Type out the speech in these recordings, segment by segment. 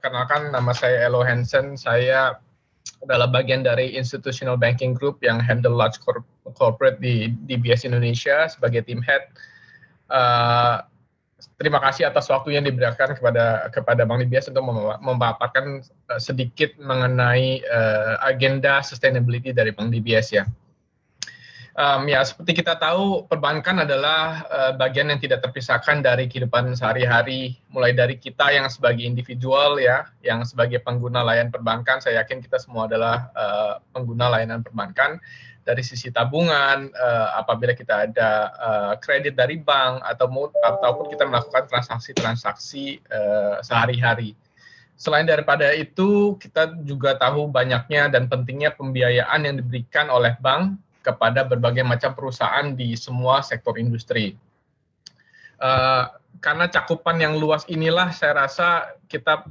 Perkenalkan, nama saya Elo Hansen. Saya adalah bagian dari Institutional Banking Group yang handle large corporate di DBS Indonesia sebagai team head. Terima kasih atas waktunya diberikan kepada Bank DBS untuk memaparkan sedikit mengenai agenda sustainability dari Bank DBS ya. Ya, seperti kita tahu, perbankan adalah bagian yang tidak terpisahkan dari kehidupan sehari-hari, mulai dari kita yang sebagai individual ya, yang sebagai pengguna layanan perbankan. Saya yakin kita semua adalah pengguna layanan perbankan. Dari sisi tabungan, apabila kita ada kredit dari bank ataupun kita melakukan transaksi-transaksi sehari-hari. Selain daripada itu, kita juga tahu banyaknya dan pentingnya pembiayaan yang diberikan oleh bank kepada berbagai macam perusahaan di semua sektor industri. Karena cakupan yang luas inilah, saya rasa kita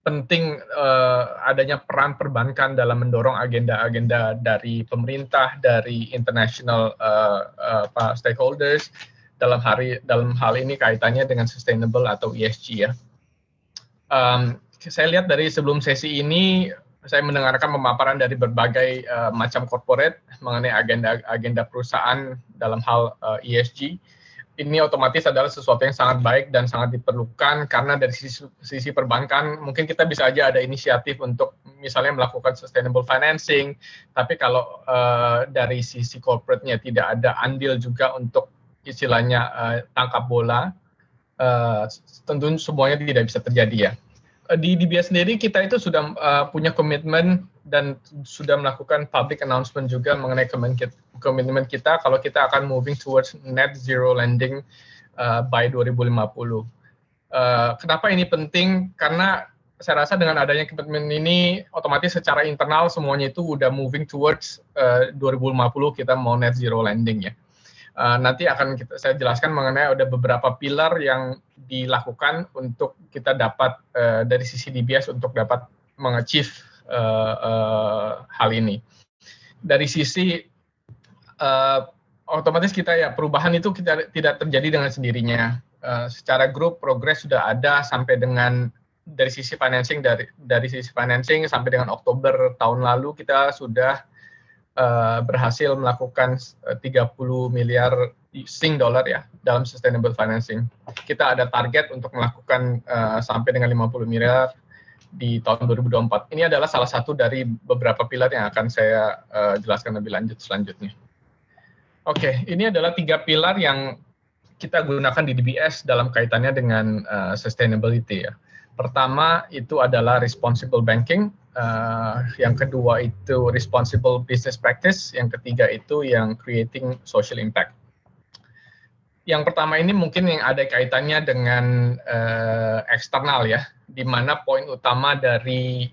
penting adanya peran perbankan dalam mendorong agenda-agenda dari pemerintah, dari international stakeholders dalam hal ini kaitannya dengan sustainable atau ESG ya. Saya lihat dari sebelum sesi ini, saya mendengarkan pemaparan dari berbagai macam corporate mengenai agenda perusahaan dalam hal ESG. Ini otomatis adalah sesuatu yang sangat baik dan sangat diperlukan, karena dari sisi perbankan mungkin kita bisa aja ada inisiatif untuk misalnya melakukan sustainable financing, tapi kalau dari sisi corporate-nya tidak ada andil juga untuk istilahnya tangkap bola, tentu semuanya tidak bisa terjadi ya. Di DBS sendiri kita itu sudah punya komitmen dan sudah melakukan public announcement juga mengenai komitmen kita kalau kita akan moving towards net zero lending by 2050. Kenapa ini penting? Karena saya rasa dengan adanya komitmen ini otomatis secara internal semuanya itu udah moving towards 2050 kita mau net zero lending ya. Nanti akan saya jelaskan mengenai ada beberapa pilar yang dilakukan untuk kita dapat dari sisi DBS untuk dapat mengachieve hal ini. Dari sisi otomatis kita ya perubahan itu kita tidak terjadi dengan sendirinya. Secara grup progres sudah ada sampai dengan dari sisi financing sampai dengan Oktober tahun lalu kita sudah berhasil melakukan 30 miliar Sing dollar ya dalam sustainable financing. Kita ada target untuk melakukan sampai dengan 50 miliar di tahun 2024. Ini adalah salah satu dari beberapa pilar yang akan saya jelaskan lebih lanjut selanjutnya. Oke, ini adalah 3 pilar yang kita gunakan di DBS dalam kaitannya dengan sustainability ya. Pertama itu adalah responsible banking, yang kedua itu responsible business practice, yang ketiga itu yang creating social impact. Yang pertama ini mungkin yang ada kaitannya dengan eksternal ya, di mana poin utama dari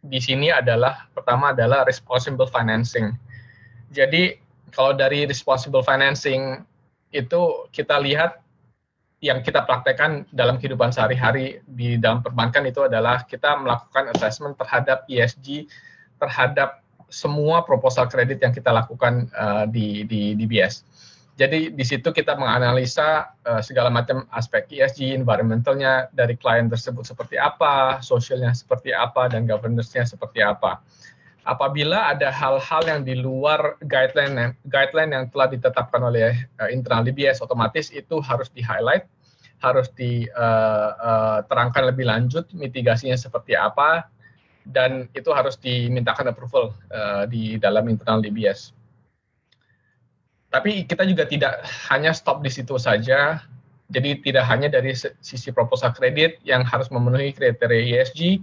di sini adalah pertama adalah responsible financing. Jadi kalau dari responsible financing itu kita lihat yang kita praktekkan dalam kehidupan sehari-hari di dalam perbankan itu adalah kita melakukan assessment terhadap ESG, terhadap semua proposal kredit yang kita lakukan di DBS. Jadi di situ kita menganalisa segala macam aspek ESG, environmentalnya dari klien tersebut seperti apa, sosialnya seperti apa, dan governance-nya seperti apa. Apabila ada hal-hal yang di luar guideline yang telah ditetapkan oleh internal DBS, otomatis itu harus di-highlight, harus diterangkan lebih lanjut mitigasinya seperti apa, dan itu harus dimintakan approval di dalam internal DBS. Tapi kita juga tidak hanya stop di situ saja, jadi tidak hanya dari sisi proposal kredit yang harus memenuhi kriteria ESG,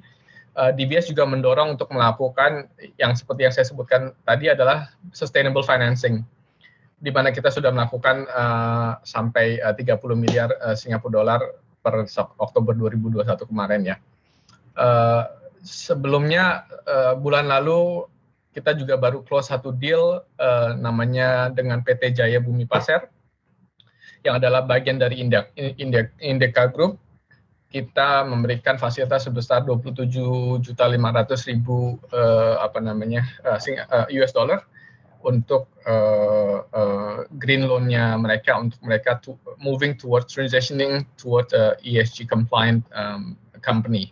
DBS juga mendorong untuk melakukan yang seperti yang saya sebutkan tadi adalah sustainable financing, di mana kita sudah melakukan sampai 30 miliar Singapura dolar per Oktober 2021 kemarin ya. Sebelumnya bulan lalu kita juga baru close satu deal namanya dengan PT Jaya Bumi Pasir yang adalah bagian dari Indeka Group. Kita memberikan fasilitas sebesar 27.500.000 US dollar untuk green loan-nya mereka, untuk mereka moving towards transitioning towards ESG compliant company.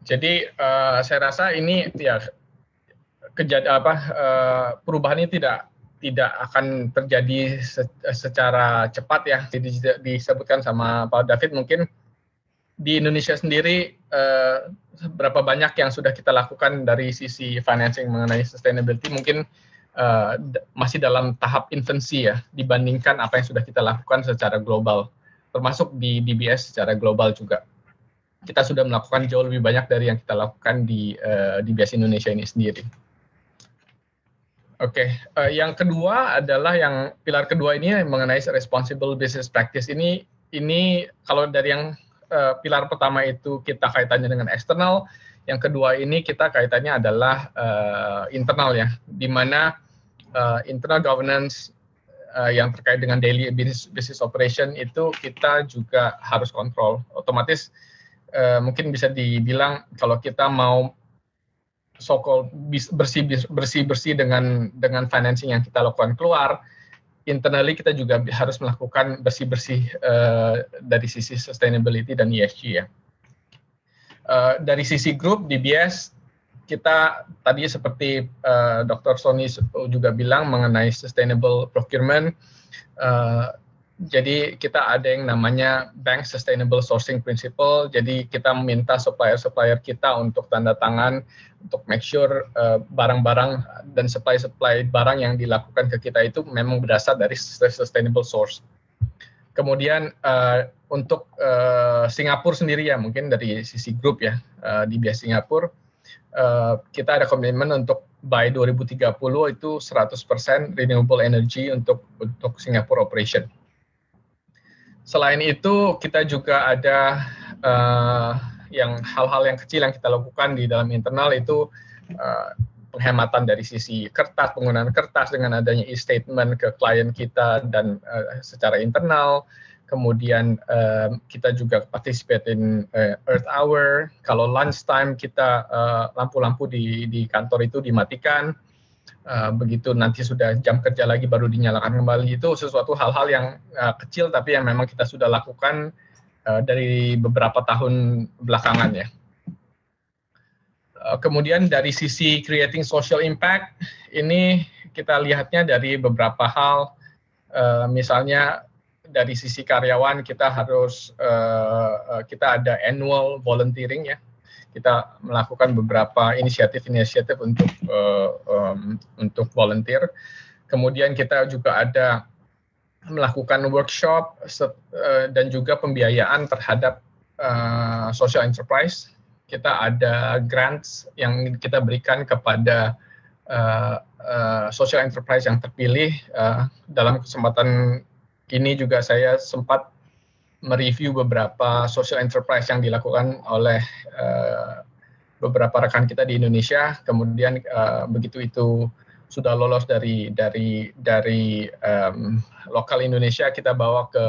Jadi saya rasa ini ya perubahan ini tidak akan terjadi secara cepat ya. Disebutkan sama Pak David, mungkin di Indonesia sendiri berapa banyak yang sudah kita lakukan dari sisi financing mengenai sustainability mungkin masih dalam tahap infancy ya, dibandingkan apa yang sudah kita lakukan secara global, termasuk di DBS secara global juga. Kita sudah melakukan jauh lebih banyak dari yang kita lakukan di DBS Indonesia ini sendiri. Oke, yang kedua adalah pilar kedua ini mengenai responsible business practice. Ini kalau dari yang pilar pertama itu kita kaitannya dengan eksternal, yang kedua ini kita kaitannya adalah internal ya, di mana internal governance yang terkait dengan daily business operation itu kita juga harus kontrol. Otomatis mungkin bisa dibilang kalau kita mau so-called bersih dengan financing yang kita lakukan keluar, internally kita juga harus melakukan bersih dari sisi sustainability dan ESG ya. Dari sisi grup DBS, kita tadi seperti Dr. Sony juga bilang mengenai sustainable procurement, jadi kita ada yang namanya Bank Sustainable Sourcing Principle. Jadi kita meminta supplier-supplier kita untuk tanda tangan, untuk make sure barang-barang dan supply barang yang dilakukan ke kita itu memang berasal dari sustainable source. Kemudian untuk Singapura sendiri ya, mungkin dari sisi grup ya, di DBS Singapura, kita ada komitmen untuk by 2030 itu 100% renewable energy untuk Singapore operation. Selain itu, kita juga ada hal-hal yang kecil yang kita lakukan di dalam internal itu penghematan dari sisi kertas, penggunaan kertas dengan adanya e-statement ke klien kita dan secara internal. Kemudian kita juga participate in Earth Hour. Kalau lunch time kita lampu-lampu di kantor itu dimatikan. Begitu nanti sudah jam kerja lagi baru dinyalakan kembali. Itu sesuatu hal-hal yang kecil tapi yang memang kita sudah lakukan dari beberapa tahun belakangan ya. Kemudian dari sisi creating social impact, ini kita lihatnya dari beberapa hal, misalnya dari sisi karyawan kita kita ada annual volunteering ya. Kita melakukan beberapa inisiatif untuk volunteer. Kemudian kita juga ada melakukan workshop dan juga pembiayaan terhadap social enterprise. Kita ada grants yang kita berikan kepada social enterprise yang terpilih. Dalam kesempatan ini juga saya sempat mereview beberapa social enterprise yang dilakukan oleh beberapa rekan kita di Indonesia. Kemudian begitu itu sudah lolos dari lokal Indonesia, kita bawa ke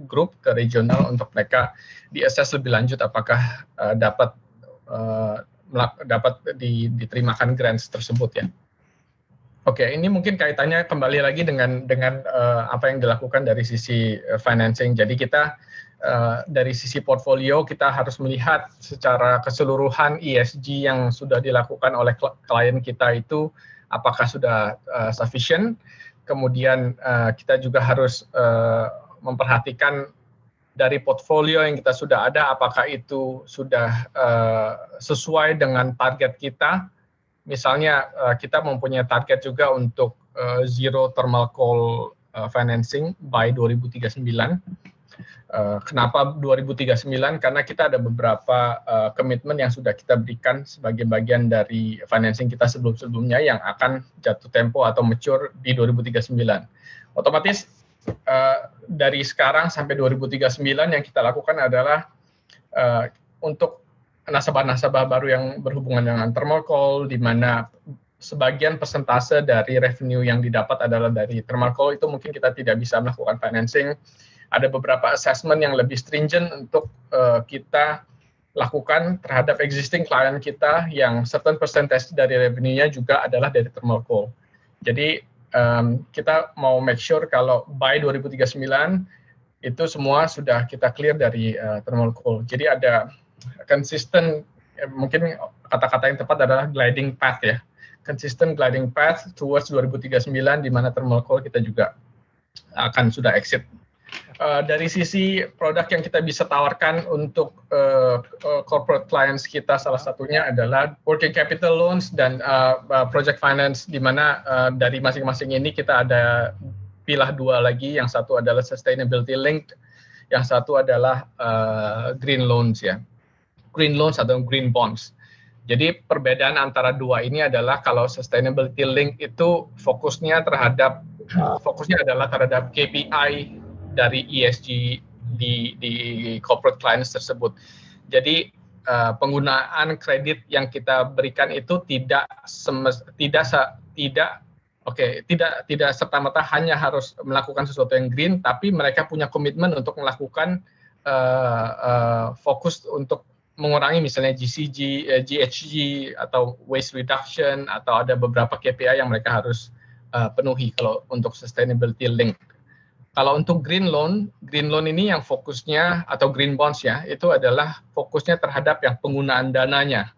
grup, ke regional untuk mereka diassess lebih lanjut apakah dapat diterimakan grants tersebut ya. Oke, ini mungkin kaitannya kembali lagi dengan apa yang dilakukan dari sisi financing. Jadi kita dari sisi portfolio kita harus melihat secara keseluruhan ESG yang sudah dilakukan oleh klien kita itu apakah sudah sufficient. Kemudian kita juga harus memperhatikan dari portfolio yang kita sudah ada apakah itu sudah sesuai dengan target kita. Misalnya kita mempunyai target juga untuk zero thermal coal financing by 2039. Kenapa 2039? Karena kita ada beberapa komitmen yang sudah kita berikan sebagai bagian dari financing kita sebelum-sebelumnya yang akan jatuh tempo atau mature di 2039. Otomatis dari sekarang sampai 2039 yang kita lakukan adalah untuk nasabah-nasabah baru yang berhubungan dengan thermal coal, di mana sebagian persentase dari revenue yang didapat adalah dari thermal coal, itu mungkin kita tidak bisa melakukan financing. Ada beberapa assessment yang lebih stringent untuk kita lakukan terhadap existing klien kita yang certain percentage dari revenue-nya juga adalah dari thermal coal. Jadi kita mau make sure kalau by 2039 itu semua sudah kita clear dari thermal coal. Jadi ada consistent mungkin kata-kata yang tepat adalah gliding path ya, consistent gliding path towards 2039 di mana thermal coal kita juga akan sudah exit. Dari sisi produk yang kita bisa tawarkan untuk corporate clients kita, salah satunya adalah working capital loans dan project finance, di mana dari masing-masing ini kita ada pilah dua lagi, yang satu adalah sustainability linked, yang satu adalah green loans ya, green loans atau green bonds. Jadi perbedaan antara dua ini adalah kalau sustainability link itu fokusnya adalah terhadap KPI dari ESG di corporate clients tersebut. Jadi penggunaan kredit yang kita berikan itu tidak serta-merta hanya harus melakukan sesuatu yang green, tapi mereka punya komitmen untuk melakukan fokus untuk mengurangi misalnya GCG, GHG atau waste reduction, atau ada beberapa KPI yang mereka harus penuhi kalau untuk sustainability link. Kalau untuk green loan ini yang fokusnya, atau green bonds ya, itu adalah fokusnya terhadap yang penggunaan dananya.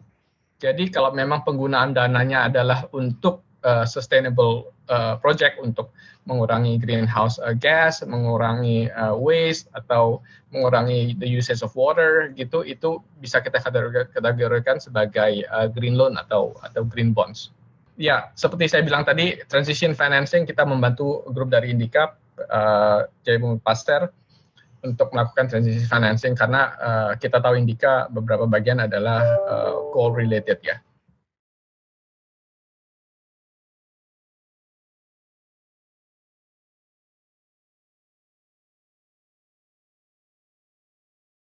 Jadi kalau memang penggunaan dananya adalah untuk sustainable project, untuk mengurangi greenhouse gas, mengurangi waste, atau mengurangi the usage of water gitu, itu bisa kita kategorikan sebagai green loan atau green bonds. Ya, seperti saya bilang tadi, transition financing kita membantu grup dari Indika, Jaya Bumi Pasteur, untuk melakukan transition financing, karena kita tahu Indika beberapa bagian adalah coal related ya.